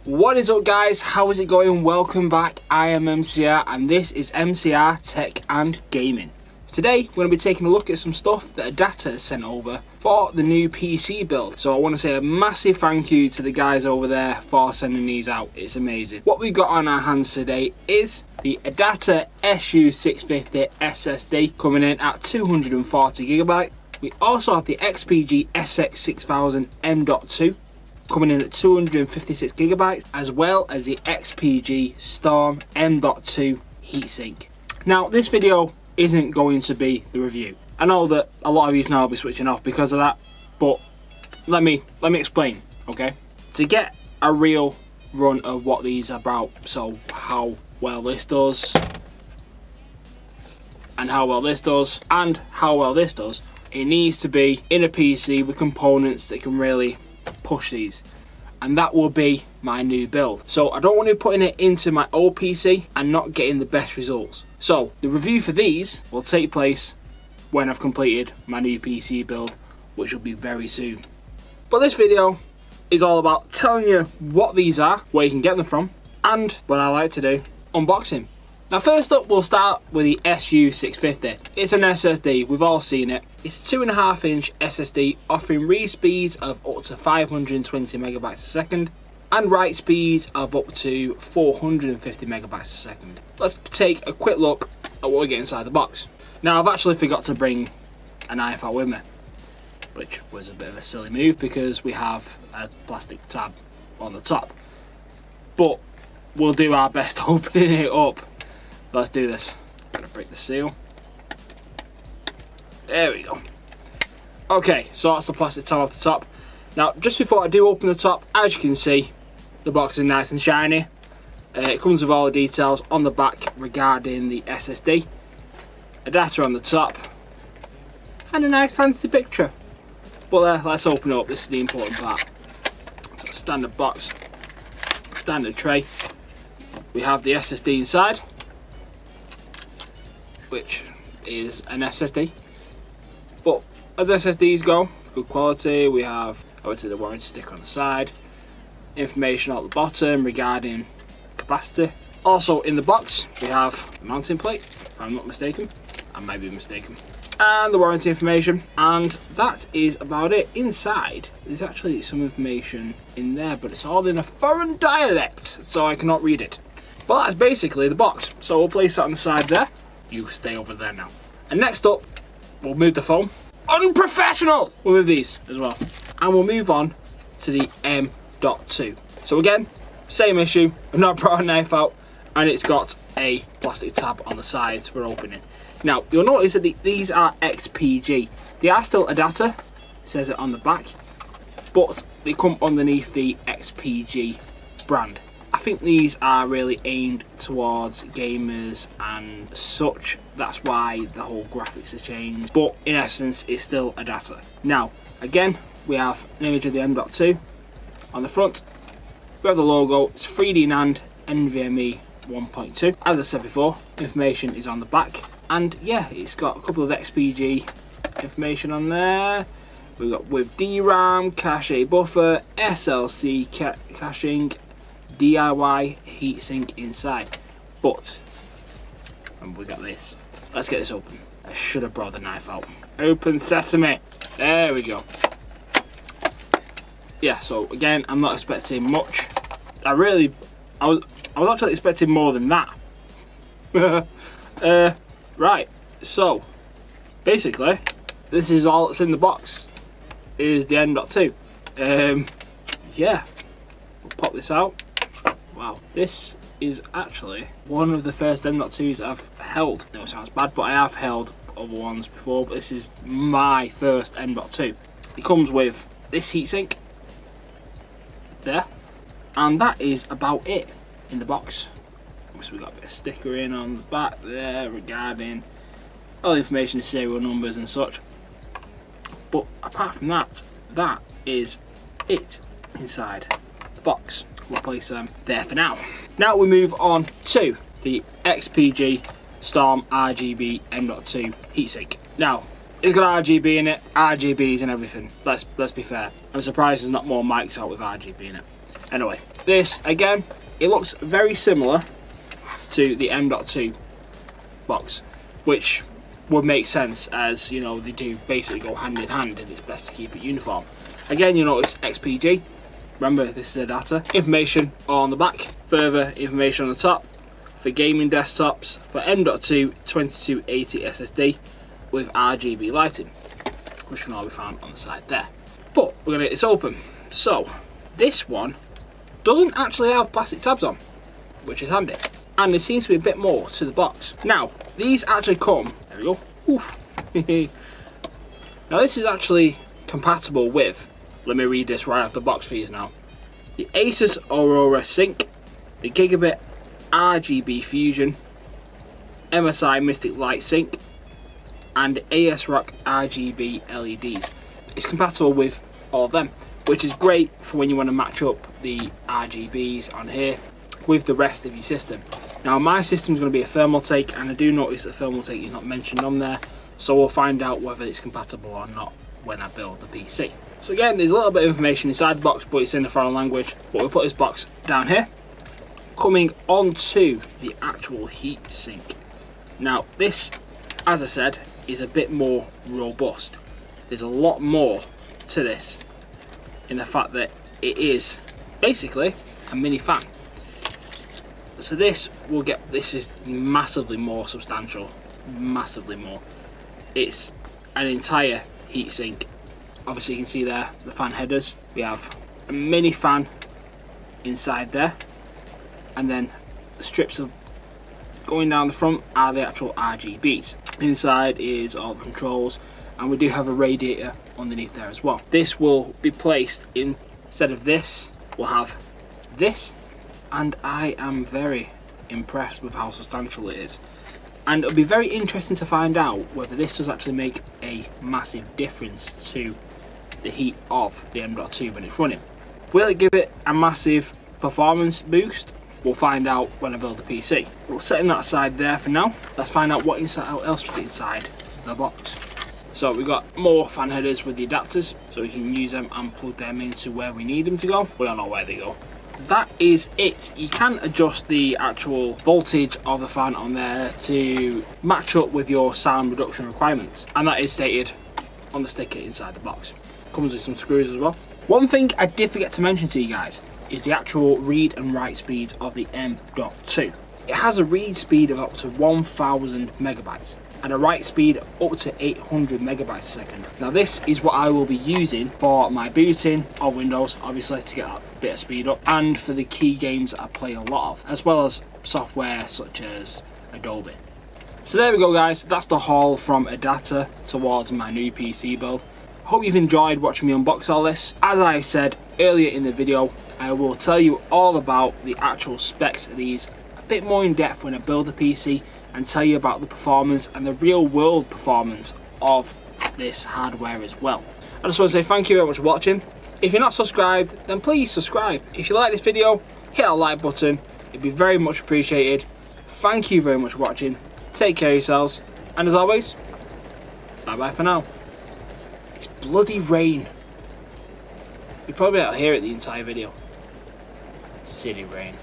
What is up guys, how is it going? Welcome back, I am MCR and this is MCR Tech and Gaming. Today we're going to be taking a look at some stuff that ADATA has sent over for the new PC build. So I want to say a massive thank you to the guys over there for sending these out, it's amazing. What we've got on our hands today is the ADATA SU650 SSD coming in at 240GB. We also have the XPG SX6000 M.2 coming in at 256GB, as well as the XPG Storm M.2 Heatsink. Now this video isn't going to be the review. I know that a lot of you now will be switching off because of that, but let me explain, okay? To get a real run of what these are about, so how well this does, and how well this does, and how well this does, it needs to be in a PC with components that can really push these, and that will be my new build. So I don't want to be putting it into my old PC and not getting the best results. So the review for these will take place when I've completed my new PC build, which will be very soon. But this video is all about telling you what these are, where you can get them from, and what I like to do, unboxing. Now first up, we'll start with the SU650. It's an SSD, we've all seen it. It's a 2.5-inch SSD offering read speeds of up to 520 megabytes a second and write speeds of up to 450 megabytes a second. Let's take a quick look at what we get inside the box. Now I've actually forgot to bring a knife out with me, which was a bit of a silly move because we have a plastic tab on the top. But we'll do our best opening it up. Let's do this. Gotta break the seal. There we go. Okay, so that's the plastic tab off the top. Now, just before I do open the top, as you can see, the box is nice and shiny. It comes with all the details on the back regarding the SSD. ADATA on the top. And a nice fancy picture. But let's open it up, this is the important part. So standard box, standard tray. We have the SSD inside, which is an SSD. But as SSDs go, good quality. We have obviously the warranty sticker on the side, information at the bottom regarding capacity. Also in the box we have the mounting plate, if I'm not mistaken. I might be mistaken. And the warranty information, and that is about it. Inside there's actually some information in there, but it's all in a foreign dialect, so I cannot read it. But that's basically the box, so we'll place that on the side there. You stay over there now. And next up, we'll move the phone. Unprofessional! We'll move these as well. And we'll move on to the M.2. So again, same issue. I've not brought a knife out, and it's got a plastic tab on the sides for opening. Now, you'll notice that these are XPG. They are still ADATA, it says it on the back, but they come underneath the XPG brand. I think these are really aimed towards gamers and such. That's why the whole graphics have changed. But in essence, it's still ADATA. Now, again, we have an image of the M.2 on the front. We have the logo. It's 3D NAND NVMe 1.2. As I said before, information is on the back. And yeah, it's got a couple of XPG information on there. We've got with DRAM, cache buffer, SLC caching, DIY heatsink inside. But, and we got this. Let's get this open. I should have brought the knife out. Open sesame. There we go. Yeah, so again, I'm not expecting much. I was actually expecting more than that. Right, so basically, this is all that's in the box. Is the M.2. Yeah, we'll pop this out. Wow, this is actually one of the first M.2s I've held. I know it sounds bad, but I have held other ones before, but this is my first M.2. It comes with this heatsink there, and that is about it in the box. Obviously we've got a bit of sticker in on the back there regarding all the information, serial numbers and such. But apart from that, that is it inside the box. We'll place them there for now. Now we move on to the XPG Storm RGB M.2 Heatsink. Now, it's got RGB in it, RGBs and everything. Let's be fair. I'm surprised there's not more mics out with RGB in it. Anyway, This, again, it looks very similar to the M.2 box, which would make sense, as you know, they do basically go hand in hand and it's best to keep it uniform. Again, you notice XPG, remember this is ADATA. Information on the back, further information on the top for gaming desktops for M.2 2280 SSD with RGB lighting, which can all be found on the side there. But we're going to get this open. So this one doesn't actually have plastic tabs on, which is handy. And there seems to be a bit more to the box. Now, these actually come, there we go. Oof. Now this is actually compatible with, let me read this right off the box for you now, the Asus Aurora Sync, the Gigabit RGB Fusion, MSI Mystic Light Sync, and ASRock RGB LEDs. It's compatible with all of them, which is great for when you want to match up the RGBs on here with the rest of your system. Now my system is going to be a Thermaltake, and I do notice that Thermaltake is not mentioned on there, so we'll find out whether it's compatible or not when I build the PC. So again, there's a little bit of information inside the box, but it's in a foreign language. But we'll put this box down here. Coming onto the actual heatsink. Now this, as I said, is a bit more robust. There's a lot more to this in the fact that it is basically a mini fan. So this is massively more substantial, massively more. It's an entire heatsink. Obviously you can see there the fan headers. We have a mini fan inside there, and then the strips of going down the front are the actual RGBs. Inside is all the controls, and we do have a radiator underneath there as well. This will be placed in, instead of this, we'll have this, and I am very impressed with how substantial it is. And it'll be very interesting to find out whether this does actually make a massive difference to the heat of the M.2 when it's running. Will it give it a massive performance boost? We'll find out when I build the PC. We're setting that aside there for now. Let's find out what else we get inside the box. So we've got more fan headers with the adapters, so we can use them and plug them into where we need them to go. We don't know where they go. That is it. You can adjust the actual voltage of the fan on there to match up with your sound reduction requirements, and that is stated on the sticker inside the box. Comes with some screws as well. One thing I did forget to mention to you guys is the actual read and write speeds of the M.2. It has a read speed of up to 1000 megabytes and a write speed up to 800 megabytes a second. Now this is what I will be using for my booting of Windows, obviously, to get that bit of speed up, and for the key games that I play a lot of, as well as software such as Adobe. So there we go guys, that's the haul from ADATA towards my new PC build. Hope you've enjoyed watching me unbox all this. As I said earlier in the video, I will tell you all about the actual specs of these a bit more in depth when I build the PC, and tell you about the performance and the real world performance of this hardware as well. I just want to say thank you very much for watching. If you're not subscribed, then please subscribe. If you like this video, hit that like button, it'd be very much appreciated. Thank you very much for watching, take care of yourselves, and as always, bye bye for now. It's bloody rain. You probably don't hear it the entire video. Silly rain.